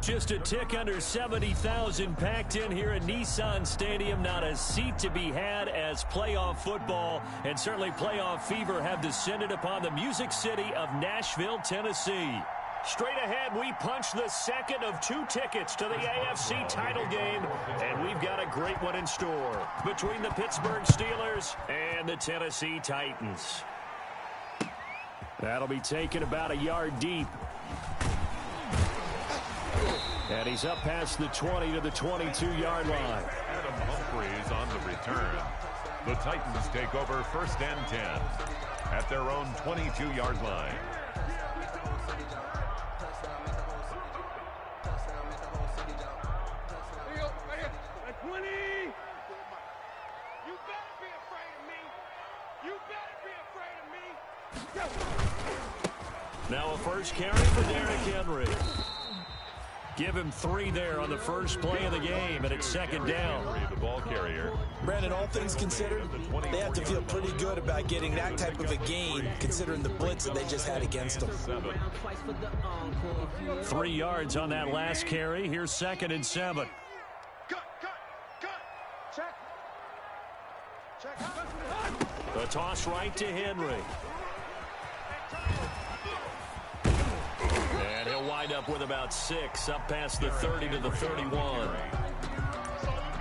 Just a tick under 70,000 packed in here at Nissan Stadium. Not a seat to be had as playoff football and certainly playoff fever have descended upon the Music City of Nashville, Tennessee. Straight ahead, we punch the second of 2 tickets to the AFC title game, and we've got a great one in store between the Pittsburgh Steelers and the Tennessee Titans. That'll be taken about a yard deep. And he's up past the 20 to the 22-yard line. Adam Humphries on the return. The Titans take over 1st and 10 at their own 22-yard line. Now a first carry for Derrick Henry. Give him 3 there on the first play of the game, and it's 2nd down. The ball carrier. Brandon, all things considered, they have to feel pretty good about getting that type of a gain, considering the blitz that they just had against them. 3 yards on that last carry. Here's 2nd and 7. The toss right to Henry. And he'll wind up with about 6, up past the 30 to the 31. All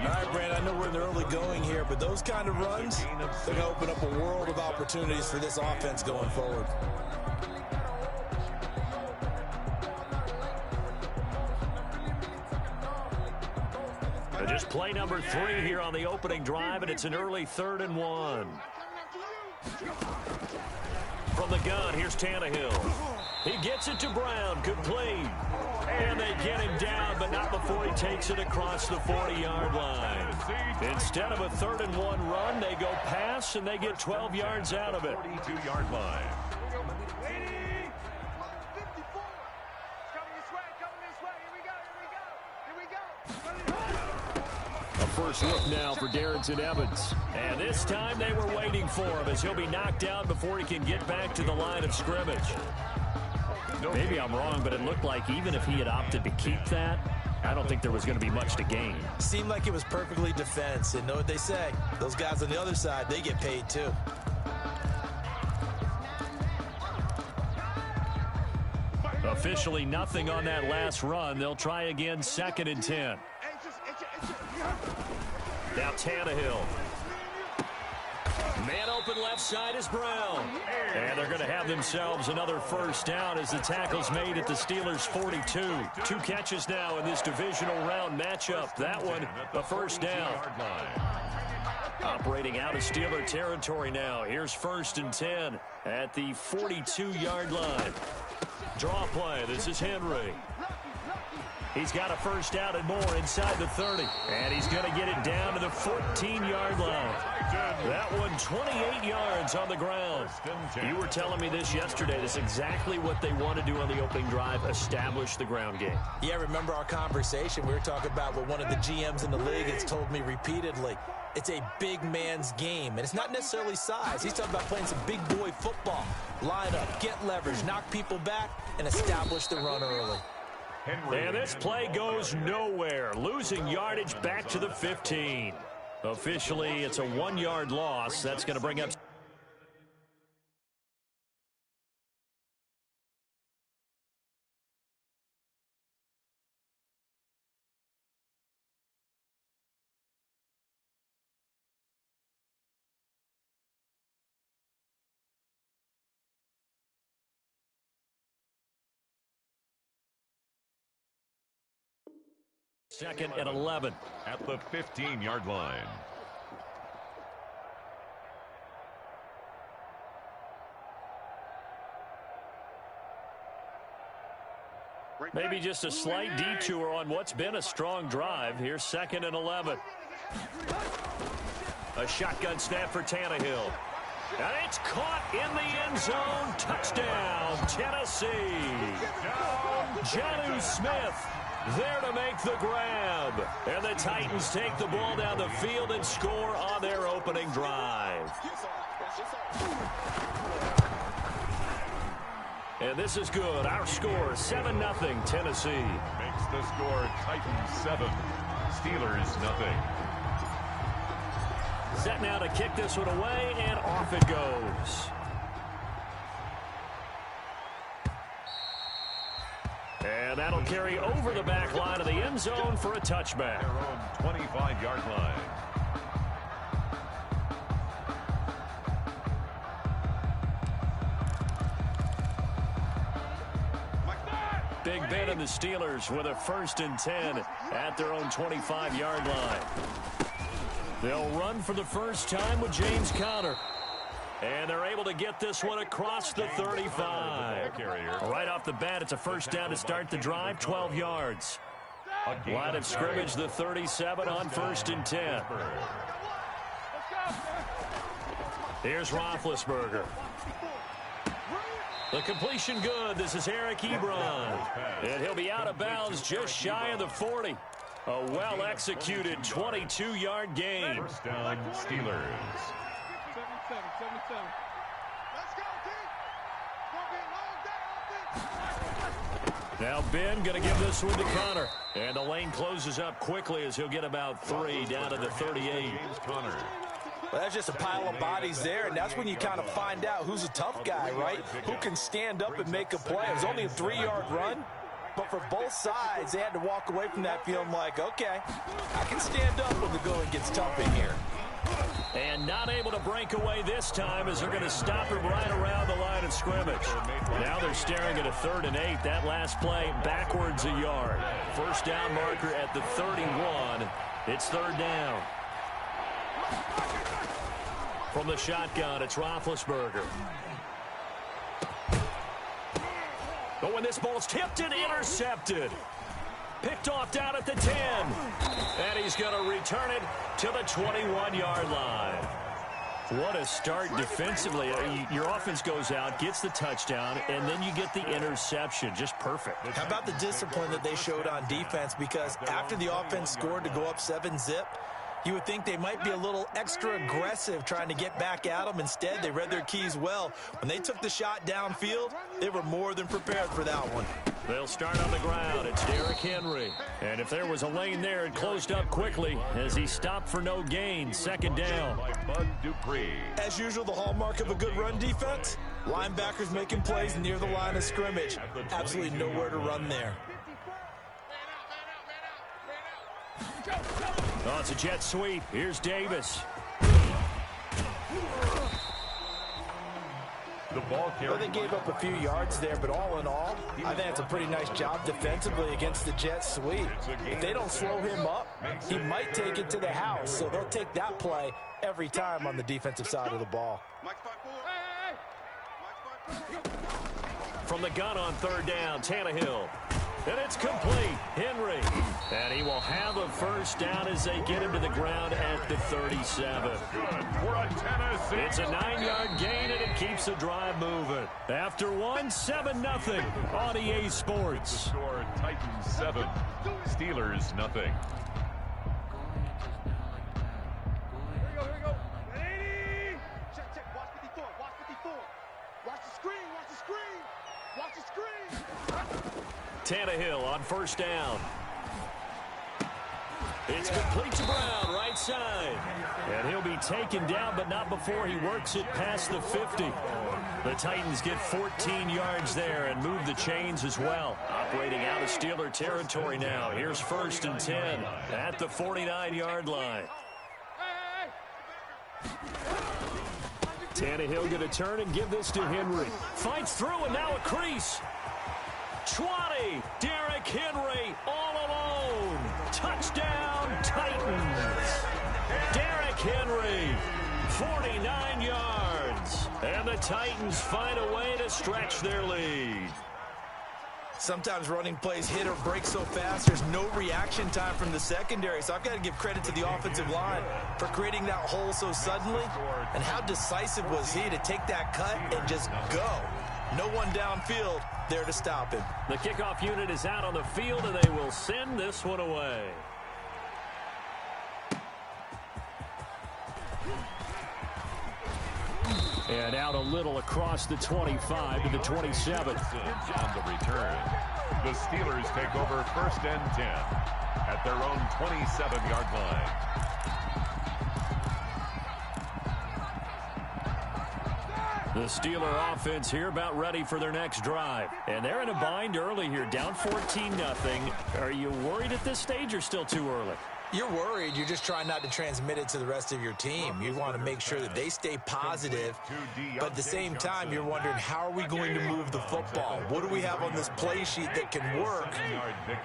right, Brandon, I know we're in the early going here, but those kind of runs, they're going to open up a world of opportunities for this offense going forward. Just play number 3 here on the opening drive, and it's an early 3rd and 1. From the gun, here's Tannehill. He gets it to Brown, complete. And they get him down, but not before he takes it across the 40-yard line. Instead of a 3rd and 1 run, they go pass, and they get 12 yards out of it. 42-yard line. First look now for Darrington Evans. And this time they were waiting for him as he'll be knocked down before he can get back to the line of scrimmage. Maybe I'm wrong, but it looked like even if he had opted to keep that, I don't think there was going to be much to gain. Seemed like it was perfectly defense. And know what they say? Those guys on the other side, they get paid too. Officially nothing on that last run. They'll try again, 2nd and 10. Now Tannehill. Man open left side is Brown. And they're going to have themselves another first down as the tackle's made at the Steelers' 42. 2 catches now in this divisional round matchup. That one, a first down. Operating out of Steeler territory now. Here's 1st and 10 at the 42-yard line. Draw play. This is Henry. He's got a first down and more inside the 30. And he's going to get it down to the 14-yard line. That one 28 yards on the ground. You were telling me this yesterday. That's exactly what they want to do on the opening drive, establish the ground game. Yeah, remember our conversation? We were talking about what one of the GMs in the league has told me repeatedly. It's a big man's game, and it's not necessarily size. He's talking about playing some big boy football. Line up, get leverage, knock people back, and establish the run early. And this play goes nowhere. Losing yardage back to the 15. Officially, it's a 1-yard loss. That's going to bring up... Second and 11. At the 15-yard line. Maybe just a slight detour on what's been a strong drive. Here's 2nd and 11. A shotgun snap for Tannehill. And it's caught in the end zone. Touchdown, Tennessee. Jonnu Smith there to make the grab. And the Titans take the ball down the field and score on their opening drive. And this is good. Our score, 7-0 Tennessee. Makes the score Titans 7, Steelers nothing. Set now to kick this one away, and off it goes. And that'll carry over the back line of the end zone for a touchback. Their own 25-yard line. Big Ben and the Steelers with a 1st and 10 at their own 25-yard line. They'll run for the first time with James Conner. And they're able to get this one across the 35. Right off the bat, it's a first down to start the drive, 12 yards. Line of scrimmage, the 37 on 1st and 10. Here's Roethlisberger. The completion good. This is Eric Ebron. And he'll be out of bounds just shy of the 40. A well-executed 22-yard gain. First down, Steelers. Now Ben going to give this one to Conner. And the lane closes up quickly as he'll get about 3 down to the 38. James Conner. Well, that's just a pile of bodies there, and that's when you kind of find out who's a tough guy, right? Who can stand up and make a play. It was only a 3-yard run, but for both sides, they had to walk away from that feeling like, okay, I can stand up when the going gets tough in here. And not able to break away this time as they're going to stop him right around the line of scrimmage. Now they're staring at a 3rd and 8. That last play backwards a yard. First down marker at the 31. It's 3rd down. From the shotgun, it's Roethlisberger. But when this ball's tipped and intercepted. Picked off down at the 10. And he's going to return it to the 21-yard line. What a start defensively. Your offense goes out, gets the touchdown, and then you get the interception. Just perfect. How about the discipline that they showed on defense? Because after the offense scored to go up 7-zip, you would think they might be a little extra aggressive trying to get back at them. Instead, they read their keys well. When they took the shot downfield, they were more than prepared for that one. They'll start on the ground. It's Derrick Henry. And if there was a lane there, it closed up quickly as he stopped for no gain. 2nd down. As usual, the hallmark of a good run defense, linebackers making plays near the line of scrimmage. Absolutely nowhere to run there. Oh, it's a jet sweep. Here's Davis. Well, they gave up a few yards there, but all in all, I think it's a pretty nice job defensively against the jet sweep. If they don't slow him up, he might take it to the house, so they'll take that play every time on the defensive side of the ball. From the gun on 3rd down, Tannehill. And it's complete. Henry. And he will have a first down as they get him to the ground at the 37. It's a 9-yard gain, and it keeps the drive moving. After 7-0 on EA Sports. Score Titans 7, Steelers nothing. Here we go. Ready? Check. Watch 54. Watch 54. Watch the screen. Watch the screen. Watch the screen. Tannehill on first down. It's complete to Brown, right side. And he'll be taken down, but not before he works it past the 50. The Titans get 14 yards there and move the chains as well. Operating out of Steeler territory now. Here's 1st and 10 at the 49-yard line. Tannehill going to turn and give this to Henry. Fights through, and now a crease. 20. Derrick Henry all alone. Touchdown, Titans. Derrick Henry, 49 yards. And the Titans find a way to stretch their lead. Sometimes running plays hit or break so fast, there's no reaction time from the secondary. So I've got to give credit to the offensive line for creating that hole so suddenly. And how decisive was he to take that cut and just go? No one downfield there to stop him. The kickoff unit is out on the field, and they will send this one away. And out a little across the 25 to the 27. On the return, the Steelers take over 1st and 10 at their own 27-yard line. The Steeler offense here about ready for their next drive. And they're in a bind early here, down 14-0. Are you worried at this stage or still too early? You're worried. You're just trying not to transmit it to the rest of your team. You want to make sure that they stay positive, but at the same time, you're wondering, how are we going to move the football? What do we have on this play sheet that can work?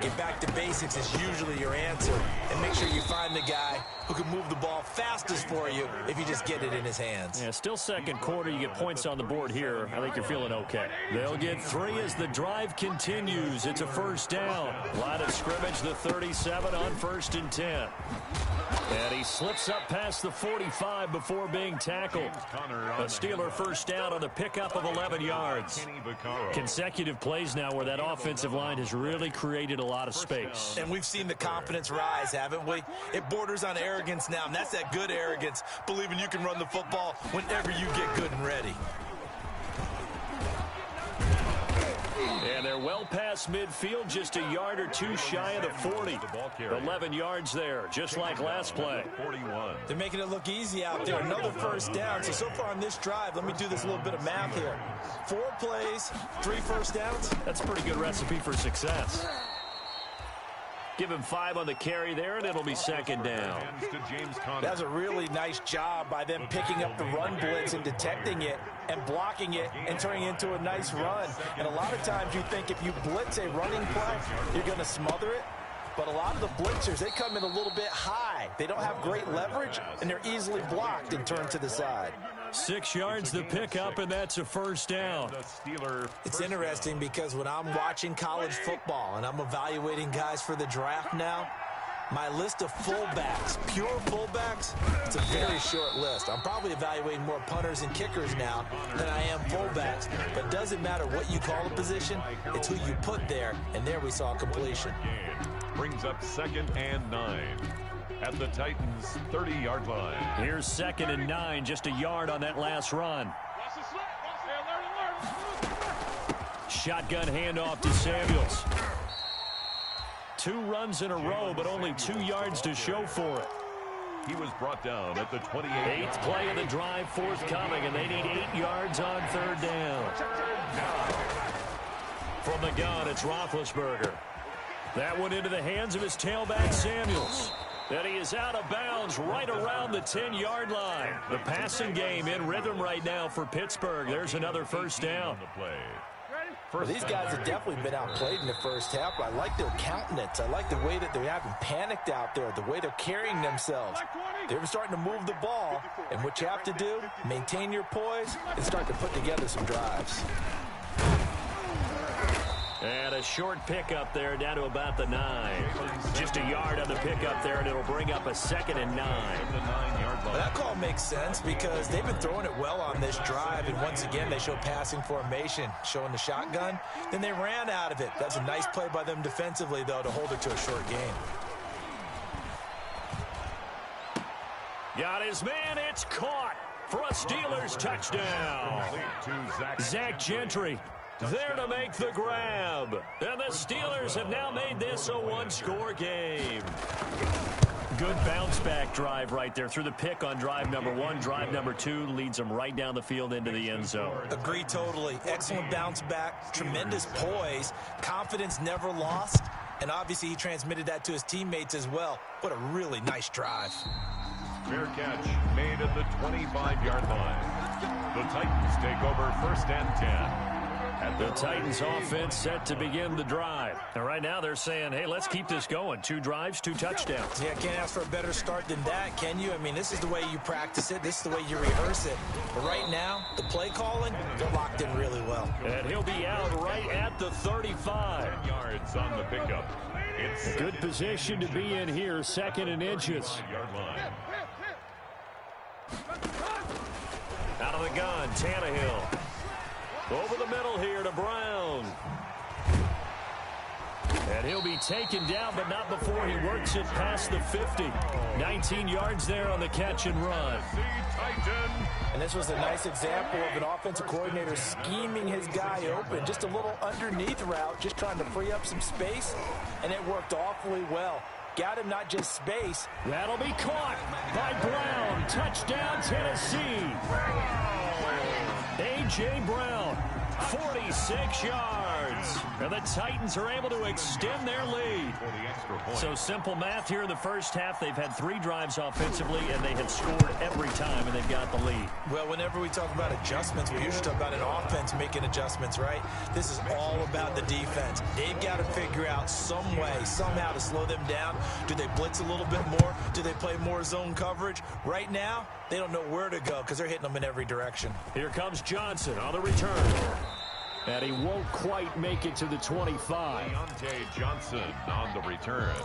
Get back to basics is usually your answer, and make sure you find the guy who can move the ball fastest for you if you just get it in his hands. Yeah, still second quarter. You get points on the board here. I think you're feeling okay. They'll get 3 as the drive continues. It's a 1st down. Line of scrimmage, the 37 on 1st and 10. And he slips up past the 45 before being tackled. A Steeler 1st down on the pickup of 11 yards. Consecutive plays now where that offensive line has really created a lot of space. And we've seen the confidence rise, haven't we? It borders on arrogance now, and that's that good arrogance, believing you can run the football whenever you get good and ready. And they're well past midfield, just a yard or two shy of the 40. 11 yards there, just like last play. 41. They're making it look easy out there. Another 1st down. So far on this drive, let me do this little bit of math here. 4 plays, 3 1st downs. That's a pretty good recipe for success. Give him 5 on the carry there, and it'll be 2nd down. That's a really nice job by them picking up the run blitz and detecting it and blocking it and turning it into a nice run. And a lot of times you think if you blitz a running play, you're going to smother it. But a lot of the blitzers, they come in a little bit high. They don't have great leverage, and they're easily blocked and turned to the side. 6 yards the pickup, and that's a 1st down. It's interesting because when I'm watching college football and I'm evaluating guys for the draft now, my list of fullbacks, pure fullbacks, it's a very short list. I'm probably evaluating more punters and kickers now than I am fullbacks. But it doesn't matter what you call a position, it's who you put there, and there we saw completion. Brings up 2nd and 9 at the Titans' 30-yard line. Here's 2nd and 9, just a yard on that last run. Shotgun handoff to Samuels. 2 runs in a row, but only 2 yards to show for it. He was brought down at the 28. 8th play of the drive forthcoming, and they need 8 yards on 3rd down. From the gun, it's Roethlisberger. That one into the hands of his tailback, Samuels. And he is out of bounds right around the 10-yard line. The passing game in rhythm right now for Pittsburgh. There's another 1st down. Well, these guys have definitely been outplayed in the 1st half, but I like their countenance. I like the way that they haven't panicked out there, the way they're carrying themselves. They're starting to move the ball, and what you have to do, maintain your poise and start to put together some drives. And a short pickup there down to about the 9. Just a yard on the pickup there, and it'll bring up a 2nd and 9. Well, that call makes sense because they've been throwing it well on this drive, and once again they show passing formation, showing the shotgun. Then they ran out of it. That's a nice play by them defensively, though, to hold it to a short game. Got his man. It's caught for a Steelers touchdown. Zach Gentry there to make the grab. And the Steelers have now made this a 1-score game. Good bounce-back drive right there through the pick on drive number 1. Drive number 2 leads them right down the field into the end zone. Agree totally. Excellent bounce back, tremendous poise, confidence never lost, and obviously he transmitted that to his teammates as well. What a really nice drive. Fair catch made at the 25-yard line. The Titans take over 1st and 10. The Titans offense set to begin the drive. And right now they're saying, hey, let's keep this going. 2 drives, 2 touchdowns. Yeah, can't ask for a better start than that, can you? I mean, this is the way you practice it. This is the way you rehearse it. But right now, the play calling, they're locked in really well. And he'll be out right at the 35. 10 yards on the pickup. It's good position to be in here, 2nd and inches. Out of the gun, Tannehill. Over the middle here to Brown. And he'll be taken down, but not before he works it past the 50. 19 yards there on the catch and run. And this was a nice example of an offensive coordinator scheming his guy open. Just a little underneath route, just trying to free up some space, and it worked awfully well. Got him not just space. That'll be caught by Brown. Touchdown, Tennessee. A.J. Brown, 46 yards. And the Titans are able to extend their lead. So simple math here in the first half. They've had 3 drives offensively, and they have scored every time, and they've got the lead. Well, whenever we talk about adjustments, we usually talk about an offense making adjustments, right? This is all about the defense. They've got to figure out some way, somehow to slow them down. Do they blitz a little bit more? Do they play more zone coverage? Right now, they don't know where to go because they're hitting them in every direction. Here comes Johnson on the return. And he won't quite make it to the 25. Deontay Johnson on the return.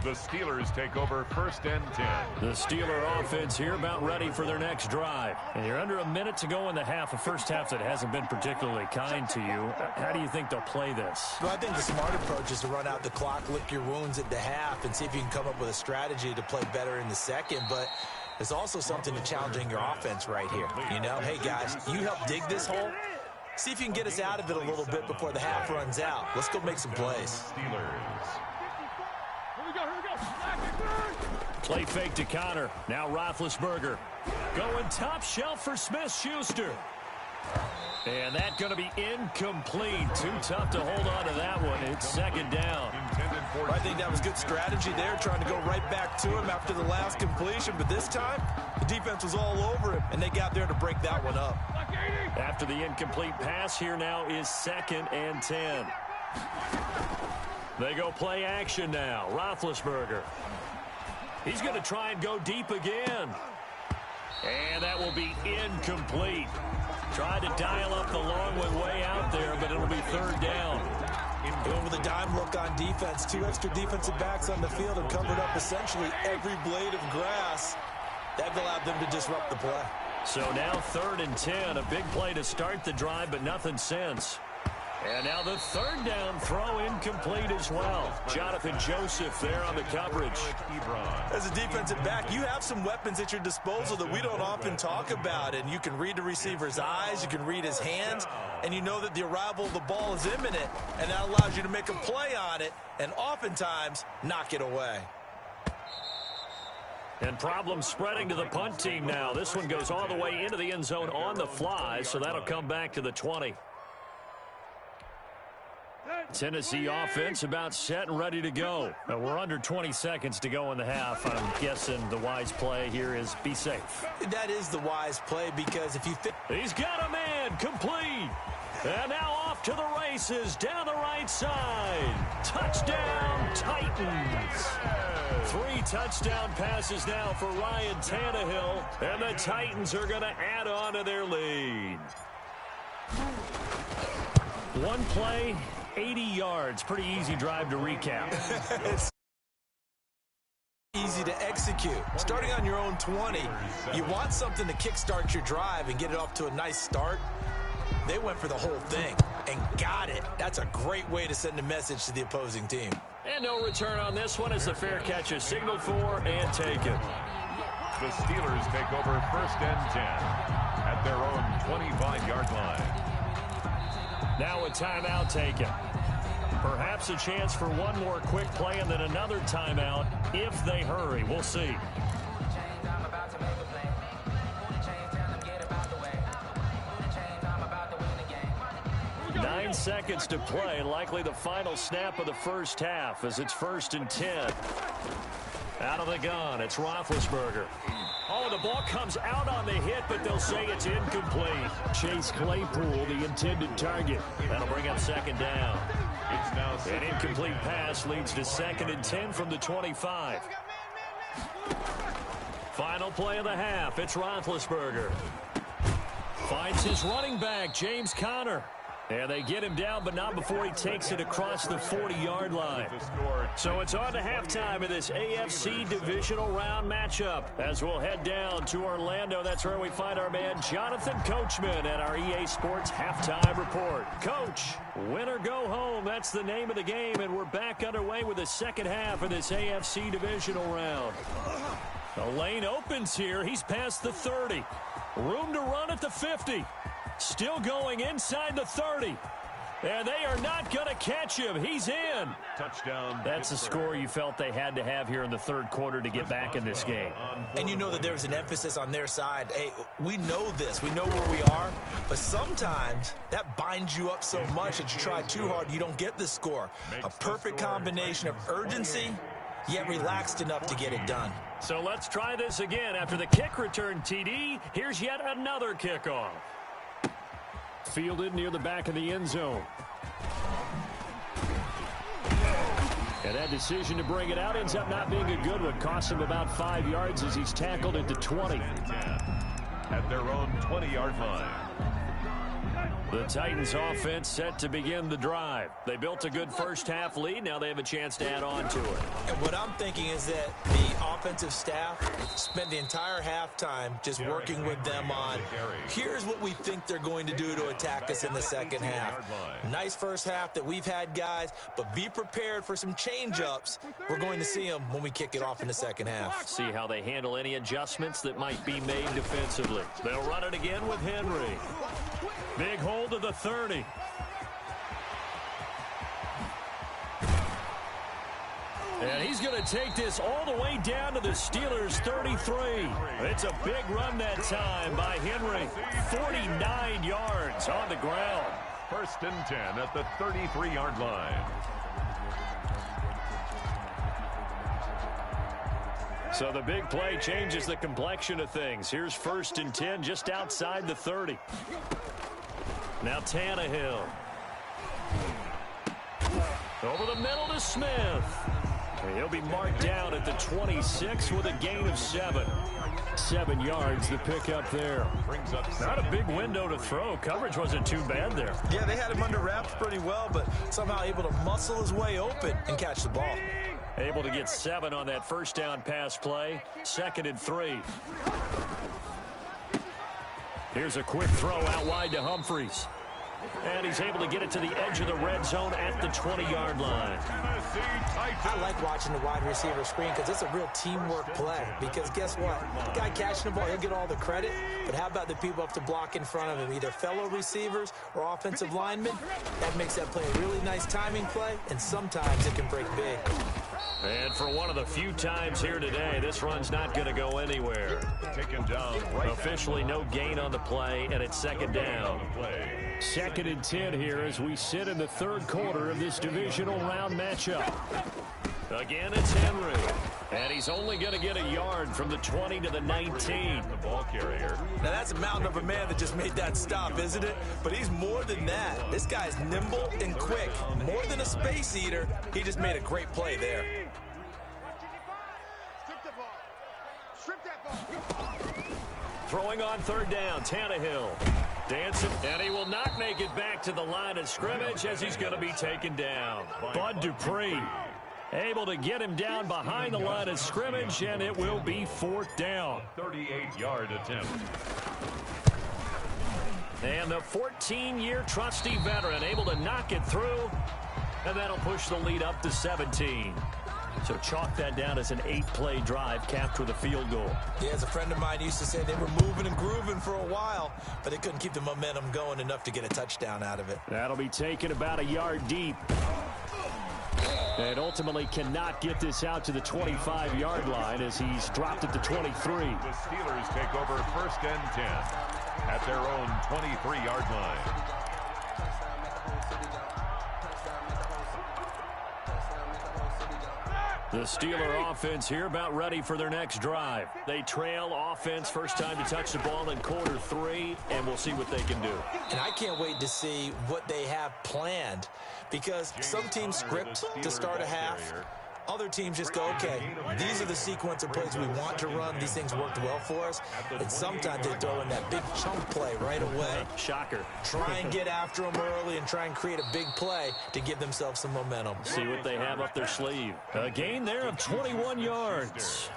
The Steelers take over 1st and 10. The Steeler offense here about ready for their next drive. And you're under a minute to go in the half, a first half that hasn't been particularly kind to you. How do you think they'll play this? Well, I think the smart approach is to run out the clock, lick your wounds at the half, and see if you can come up with a strategy to play better in the second. But there's also something to challenging your offense right here. You know, hey, guys, you help dig this hole. See if you can get us out of it a little bit before the half runs out. Let's go make some plays. Steelers. Play fake to Connor. Now Roethlisberger. Going top shelf for Smith-Schuster. And that's going to be incomplete. Too tough to hold on to that one. It's 2nd down. I think that was good strategy there, trying to go right back to him after the last completion. But this time, the defense was all over him, and they got there to break that one up. After the incomplete pass, here now is 2nd and 10. They go play action now. Roethlisberger. He's going to try and go deep again. And that will be incomplete. Tried to dial up the long way out there, but it'll be 3rd down. Going with a dime look on defense. 2 extra defensive backs on the field and covered up essentially every blade of grass. That allowed them to disrupt the play. So now 3rd and 10. A big play to start the drive, but nothing since. And now the 3rd down throw incomplete as well. Jonathan Joseph there on the coverage. As a defensive back, you have some weapons at your disposal that we don't often talk about. And you can read the receiver's eyes, you can read his hands, and you know that the arrival of the ball is imminent. And that allows you to make a play on it and oftentimes knock it away. And problems spreading to the punt team now. This one goes all the way into the end zone on the fly, so that'll come back to the 20. Tennessee offense about set and ready to go. Now we're under 20 seconds to go in the half. I'm guessing the wise play here is be safe. That is the wise play because if you think... He's got a man complete. And now off to the races down the right side. Touchdown, Titans. 3 touchdown passes now for Ryan Tannehill. And the Titans are going to add on to their lead. One play, 80 yards. Pretty easy drive to recap. It's easy to execute. Starting on your own 20, you want something to kickstart your drive and get it off to a nice start. They went for the whole thing and got it. That's a great way to send a message to the opposing team. And no return on this one as the fair catch is signaled for and taken. The Steelers take over 1st and 10 at their own 25-yard line. Now a timeout taken. Perhaps a chance for one more quick play and then another timeout if they hurry. We'll see. Nine seconds to play, likely the final snap of the first half as it's 1st and 10. Out of the gun, it's Roethlisberger. Oh, the ball comes out on the hit, but they'll say it's incomplete. Chase Claypool, the intended target. That'll bring up 2nd down. It's now An incomplete pass leads to 2nd and 10 from the 25. Final play of the half, it's Roethlisberger. Finds his running back, James Conner. And they get him down, but not before he takes it across the 40-yard line. So it's on to halftime of this AFC divisional round matchup. As we'll head down to Orlando, that's where we find our man Jonathan Coachman at our EA Sports Halftime Report. Coach, win or go home, that's the name of the game, and we're back underway with the second half of this AFC divisional round. The lane opens here. He's past the 30. Room to run at the 50. Still going inside the 30. And they are not going to catch him. He's in. Touchdown. That's the score you felt they had to have here in the third quarter to get back in this game. And you know that there was an emphasis on their side. Hey, we know this. We know where we are. But sometimes that binds you up so much that you try too hard, you don't get the score. A perfect combination of urgency, yet relaxed enough to get it done. So let's try this again. After the kick return TD, here's yet another kickoff. Fielded near the back of the end zone. And that decision to bring it out ends up not being a good one. Costs him about 5 yards as he's tackled at the 20. At their own 20-yard line. The Titans offense set to begin the drive. They built a good first half lead. Now they have a chance to add on to it. And what I'm thinking is that the offensive staff spent the entire halftime just working with them on, here's what we think they're going to do to attack us in the second half. Nice first half that we've had, guys, but be prepared for some change-ups. We're going to see them when we kick it off in the second half. See how they handle any adjustments that might be made defensively. They'll run it again with Henry. Big hold of the 30. And he's going to take this all the way down to the Steelers' 33. It's a big run that time by Henry. 49 yards on the ground. 1st and 10 at the 33-yard line. So the big play changes the complexion of things. Here's 1st and 10 just outside the 30. Now Tannehill. Over the middle to Smith. And he'll be marked down at the 26 with a gain of 7. 7 yards the pickup there. Not a big window to throw. Coverage wasn't too bad there. Yeah, they had him under wraps pretty well, but somehow able to muscle his way open and catch the ball. Able to get 7 on that first down pass play. 2nd and 3. Here's a quick throw out wide to Humphries. And he's able to get it to the edge of the red zone at the 20-yard line. I like watching the wide receiver screen because it's a real teamwork play. Because guess what? The guy catching the ball, he'll get all the credit. But how about the people up to block in front of him, either fellow receivers or offensive linemen? That makes that play a really nice timing play, and sometimes it can break big. And for one of the few times here today, this run's not going to go anywhere. Take him down. Officially no gain on the play, and it's 2nd down. 2nd and 10 here as we sit in the third quarter of this divisional round matchup. Again, it's Henry. And he's only going to get a yard from the 20 to the 19. The ball carrier. Now, that's a mountain of a man that just made that stop, isn't it? But he's more than that. This guy's nimble and quick. More than a space eater. He just made a great play there. Throwing on 3rd down, Tannehill. Dancing, and he will not make it back to the line of scrimmage as he's going to be taken down. Bud Dupree able to get him down behind the line of scrimmage, and it will be 4th down. 38-yard attempt. And the 14-year trusty veteran able to knock it through, and that'll push the lead up to 17. So chalk that down as an 8-play drive capped with a field goal. Yeah, as a friend of mine used to say, they were moving and grooving for a while, but they couldn't keep the momentum going enough to get a touchdown out of it. That'll be taken about a yard deep. And ultimately cannot get this out to the 25-yard line as he's dropped at the 23. The Steelers take over 1st and 10 at their own 23-yard line. The Steeler offense here about ready for their next drive. They trail offense first time to touch the ball in quarter 3, and we'll see what they can do. And I can't wait to see what they have planned because some teams script to start a half. Other teams just go, okay, these are the sequence of plays we want to run. These things worked well for us. And sometimes they throw in that big chunk play right away. Shocker. Try and get after them early and try and create a big play to give themselves some momentum. See what they have up their sleeve. A gain there of 21 yards.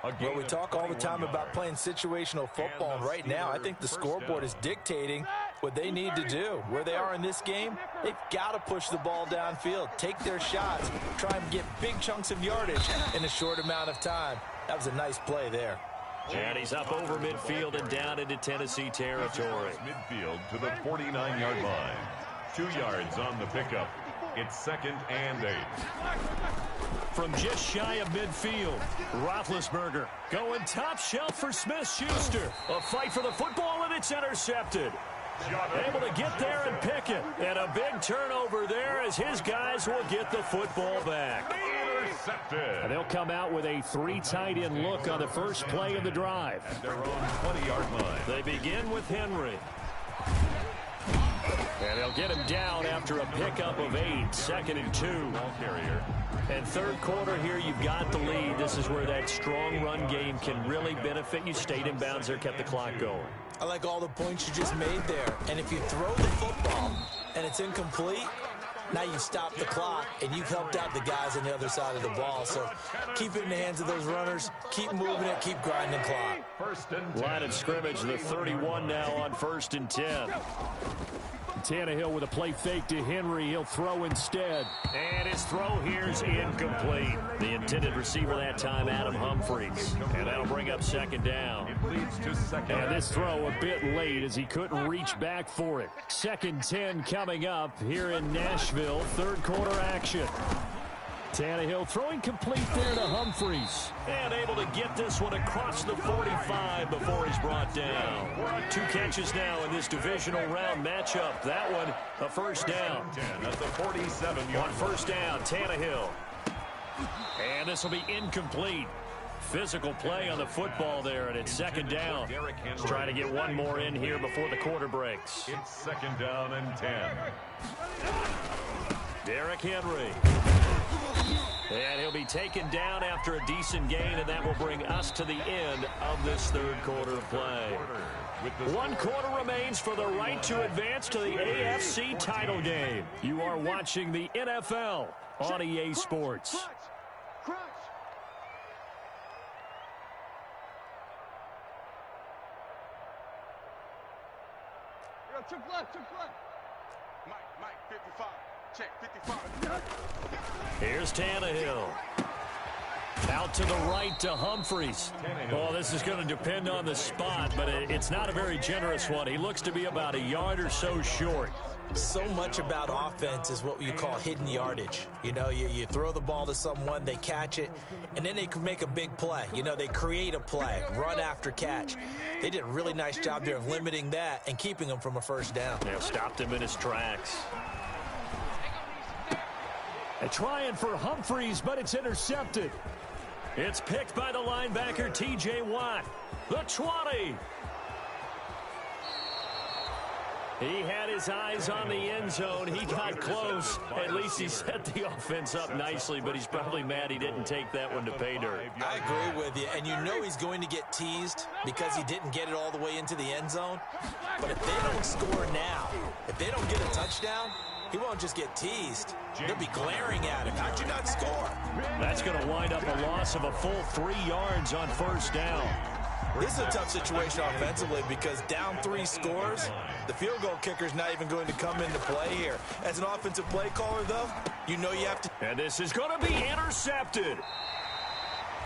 Well, we talk all the time about playing situational football, and right now I think the scoreboard is dictating what they need to do. Where they are in this game, they've got to push the ball downfield, take their shots, try and get big chunks of yardage in a short amount of time. That was a nice play there. And he's up over midfield and down into Tennessee territory. Midfield to the 49-yard line. 2 yards on the pickup. It's 2nd and 8. From just shy of midfield, Roethlisberger going top shelf for Smith-Schuster. A fight for the football, and it's intercepted. Able to get there and pick it. And a big turnover there as his guys will get the football back. Intercepted. And they'll come out with a 3 tight end look on the first play of the drive. At their own 20-yard line. They begin with Henry. And they'll get him down after a pickup of 8, 2nd and 2. Ball carrier. And third quarter here, you've got the lead. This is where that strong run game can really benefit you. Stayed in bounds there, kept the clock going. I like all the points you just made there. And if you throw the football and it's incomplete, now you stop the clock, and you've helped out the guys on the other side of the ball. So keep it in the hands of those runners. Keep moving it. Keep grinding clock. 1st and 10. Line of scrimmage, the 31 now on 1st and 10. Tannehill with a play fake to Henry. He'll throw instead. And his throw here's incomplete. The intended receiver that time, Adam Humphries. And that'll bring up 2nd down. It leads to 2nd. And this throw a bit late as he couldn't reach back for it. 2nd 10 coming up here in Nashville. Third quarter action. Tannehill throwing complete there to Humphries. And able to get this one across the 45 before he's brought down. 2 catches now in this divisional round matchup. That one, a first down. At the 47-yard On first down, Tannehill. And this will be incomplete. Physical play on the football there, and it's 2nd down. Let's try to get one more in here before the quarter breaks. It's 2nd down and 10. Derrick Henry. And he'll be taken down after a decent gain, and that will bring us to the end of this third quarter of play. 1 quarter remains for the right to advance to the AFC title game. You are watching the NFL on EA Sports. Crunch. Took left. Mike, 55. Check, 55. Here's Tannehill. Out to the right to Humphries. Well, this is going to depend on the spot, but it's not a very generous one. He looks to be about a yard or so short. So much about offense is what you call hidden yardage. You know, you throw the ball to someone, they catch it, and then they can make a big play. You know, they create a play, run after catch. They did a really nice job there of limiting that and keeping him from a first down. Yeah, stopped him in his tracks. And trying for Humphries, but it's intercepted. It's picked by the linebacker, T.J. Watt. The 20. He had his eyes on the end zone. He got close. At least he set the offense up nicely, but he's probably mad he didn't take that one to pay dirt. I agree with you, and you know he's going to get teased because he didn't get it all the way into the end zone. But if they don't score now, if they don't get a touchdown, he won't just get teased. They'll be glaring at him. How'd you not score? That's going to wind up a loss of a full 3 yards on first down. This is a tough situation offensively because down 3 scores, the field goal kicker's not even going to come into play here. As an offensive play caller, though, you know you have to. And this is going to be intercepted.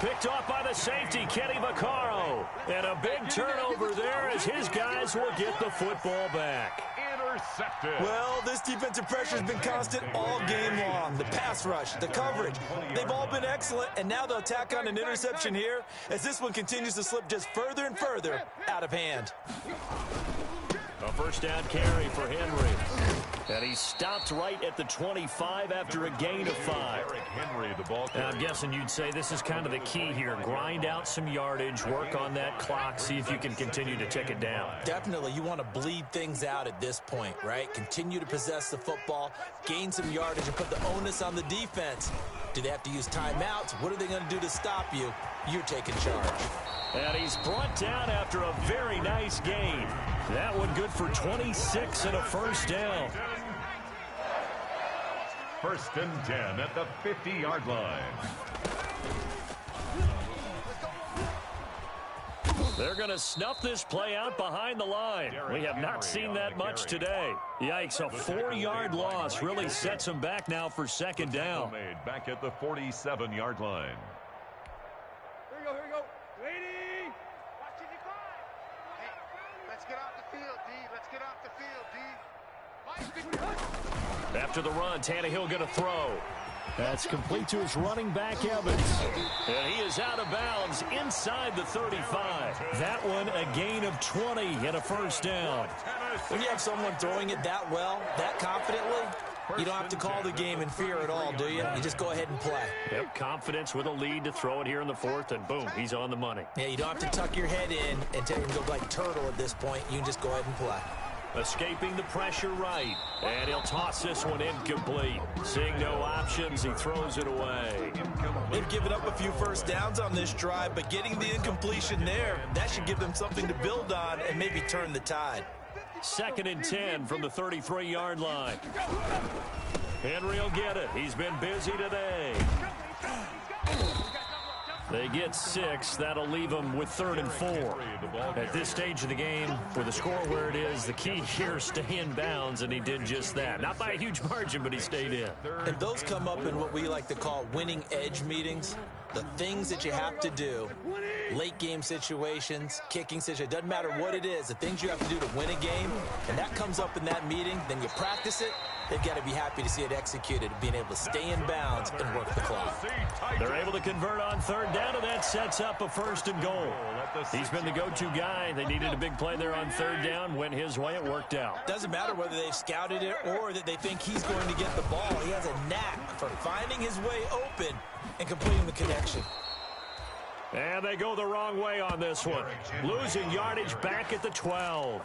Picked off by the safety, Kenny Vaccaro. And a big turnover there as his guys will get the football back. Intercepted. Well, this defensive pressure has been constant all game long. The pass rush, the coverage, they've all been excellent, and now they'll tack on an interception here as this one continues to slip just further and further out of hand. A first down carry for Henry. And he stopped right at the 25 after a gain of 5. Henry, the ball And I'm guessing you'd say this is kind of the key here. Grind out some yardage, work on that clock, see if you can continue to tick it down. Definitely, you want to bleed things out at this point, right? Continue to possess the football, gain some yardage, and put the onus on the defense Do they have to use timeouts? What are they going to do to stop you? You're taking charge. And he's brought down after a very nice gain. That one good for 26 and a first down. First and 10 at the 50-yard line. They're going to snuff this play out behind the line. We have not seen that much today. Yikes, a 4-yard loss really sets them back now for second down. Made back at the 47-yard line. Here we go. Lady! Watch it, decline. Hey, let's get off the field, D. Let's get off the field, D. After the run, Tannehill going to throw. That's complete to his running back, Evans. And he is out of bounds inside the 35. That one a gain of 20 and a first down. When you have someone throwing it that well, that confidently, you don't have to call the game in fear at all, do you? You just go ahead and play. Yep, confidence with a lead to throw it here in the fourth, and boom, he's on the money. Yeah, you don't have to tuck your head in and take him to go like turtle at this point. You can just go ahead and play. Escaping the pressure right, and he'll toss this one incomplete. Seeing no options, he throws it away. They've given up a few first downs on this drive, but getting the incompletion there, that should give them something to build on and maybe turn the tide. Second and 10 from the 33-yard line. Henry will get it. He's been busy today. They get 6. That'll leave them with 3rd and 4. At this stage of the game, with the score where it is, the key here is stay in bounds, and he did just that. Not by a huge margin, but he stayed in. And those come up in what we like to call winning edge meetings. The things that you have to do, late game situations, kicking situations, doesn't matter what it is, the things you have to do to win a game, and that comes up in that meeting, then you practice it. They've got to be happy to see it executed, being able to stay in bounds and work the clock. They're able to convert on 3rd down, and that sets up a 1st and goal. He's been the go-to guy. They needed a big play there on 3rd down. Went his way. It worked out. Doesn't matter whether they've scouted it or that they think he's going to get the ball. He has a knack for finding his way open and completing the connection. And they go the wrong way on this one. Losing yardage back at the 12.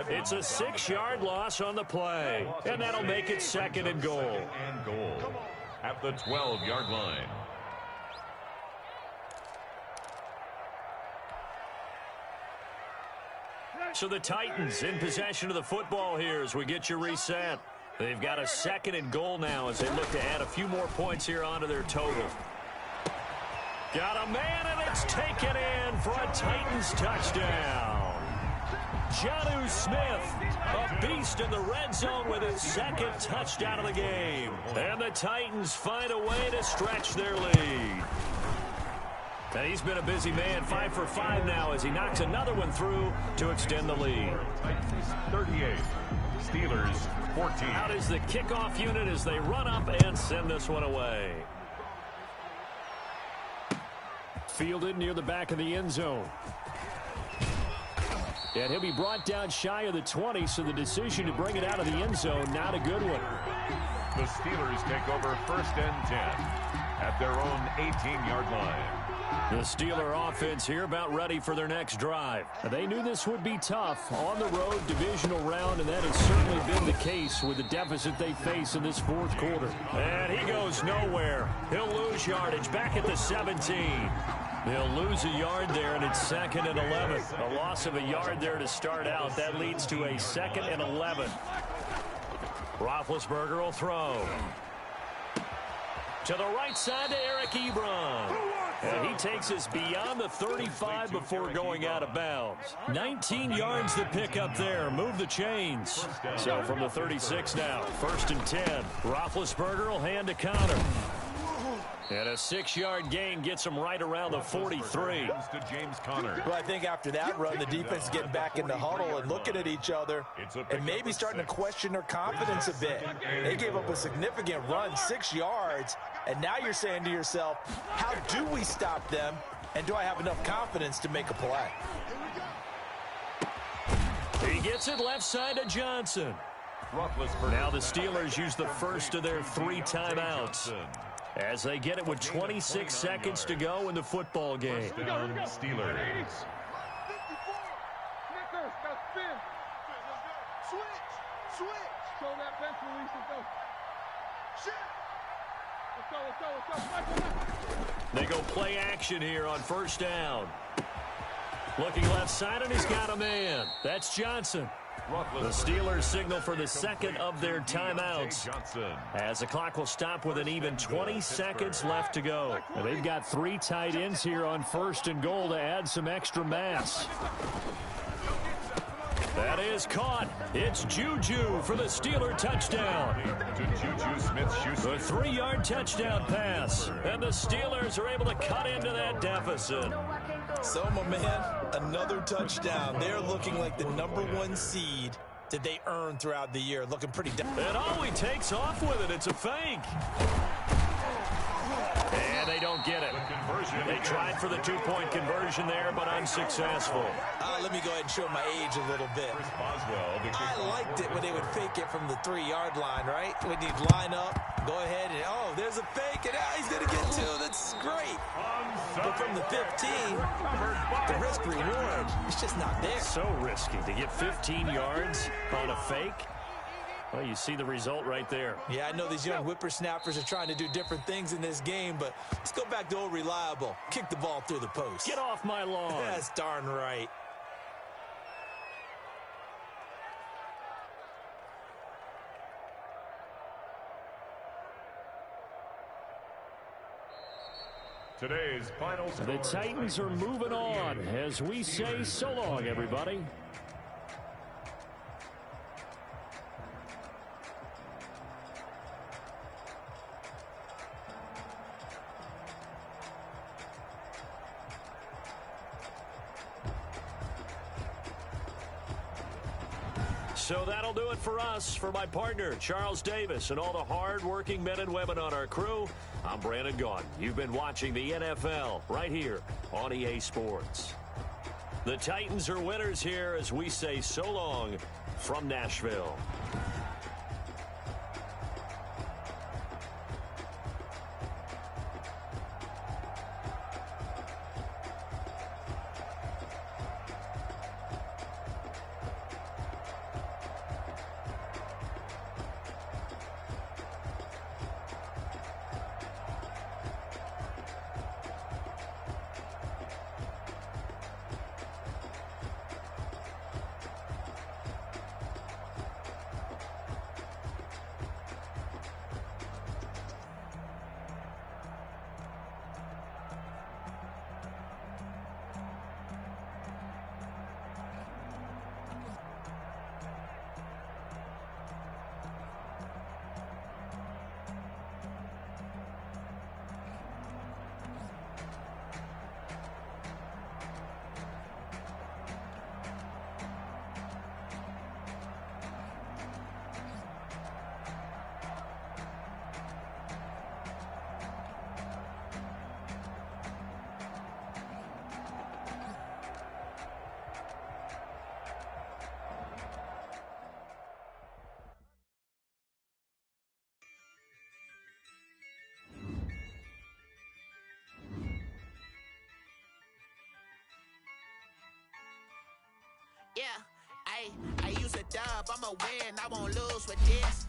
It's a 6-yard loss on the play. And that'll make it 2nd and goal. At the 12-yard line. So the Titans in possession of the football here as we get you reset. They've got a 2nd and goal now as they look to add a few more points here onto their total. Got a man, and it's taken in for a Titans touchdown. Jonnu Smith, a beast in the red zone with his 2nd touchdown of the game. And the Titans find a way to stretch their lead. And he's been a busy man, 5 for 5 now as he knocks another one through to extend the lead. Titans 38, Steelers 14. Out is the kickoff unit as they run up and send this one away. Fielded near the back of the end zone. And he'll be brought down shy of the 20, so the decision to bring it out of the end zone, not a good one. The Steelers take over 1st and 10 at their own 18-yard line. The Steeler offense here about ready for their next drive. They knew this would be tough on the road divisional round, and that has certainly been the case with the deficit they face in this 4th quarter. And he goes nowhere. He'll lose yardage back at the 17. They'll lose a yard there, and it's 2nd and 11. A loss of a yard there to start out. That leads to a 2nd and 11. Roethlisberger will throw. To the right side to Eric Ebron. And he takes us beyond the 35 before going out of bounds. 19 yards to pick up there. Move the chains. So from the 36 now, 1st and 10. Roethlisberger will hand to Connor. And a 6-yard gain gets him right around the 43. To James Conner. Well, I think after that run, the defense is getting back in the huddle and looking at each other and maybe starting to question their confidence a bit. They gave up a significant run, 6 yards, and now you're saying to yourself, how do we stop them, and do I have enough confidence to make a play? He gets it left side to Johnson. Now the Steelers use the first of their 3 timeouts as they get it with 26 seconds to go in the football game. Steelers. Snickers, got spin. Switch. Show that bench release and go. Shit. Let's They go play action here on first down. Looking left side, and he's got a man. That's Johnson. The Steelers signal for the second of their timeouts, as the clock will stop with an even 20 seconds left to go. Now they've got 3 tight ends here on first and goal to add some extra mass. That is caught. It's Juju for the Steeler touchdown. The 3-yard touchdown pass. And the Steelers are able to cut into that deficit. So, my man, another touchdown. They're looking like the #1 seed that they earned throughout the year. Looking pretty And all he takes off with it, it's a fake. And they don't get it. They tried for the 2-point conversion there, but unsuccessful. Let me go ahead and show my age a little bit. I liked it when they would fake it from the 3-yard line, right? When you'd line up, go ahead, and oh, there's a fake, and he's going to get 2. That's great. But from the 15, the risk-reward, it's just not there. So risky to get 15 yards on a fake. Well, you see the result right there. Yeah, I know these young whippersnappers are trying to do different things in this game, but let's go back to old reliable. Kick the ball through the post. Get off my lawn. That's darn right. Today's final score. The Titans are moving on as we say so long, everybody. So that'll do it for us. For my partner, Charles Davis, and all the hard-working men and women on our crew, I'm Brandon Gaudin. You've been watching the NFL right here on EA Sports. The Titans are winners here as we say so long from Nashville. Yeah, I use a dub, I'ma win, I won't lose with this.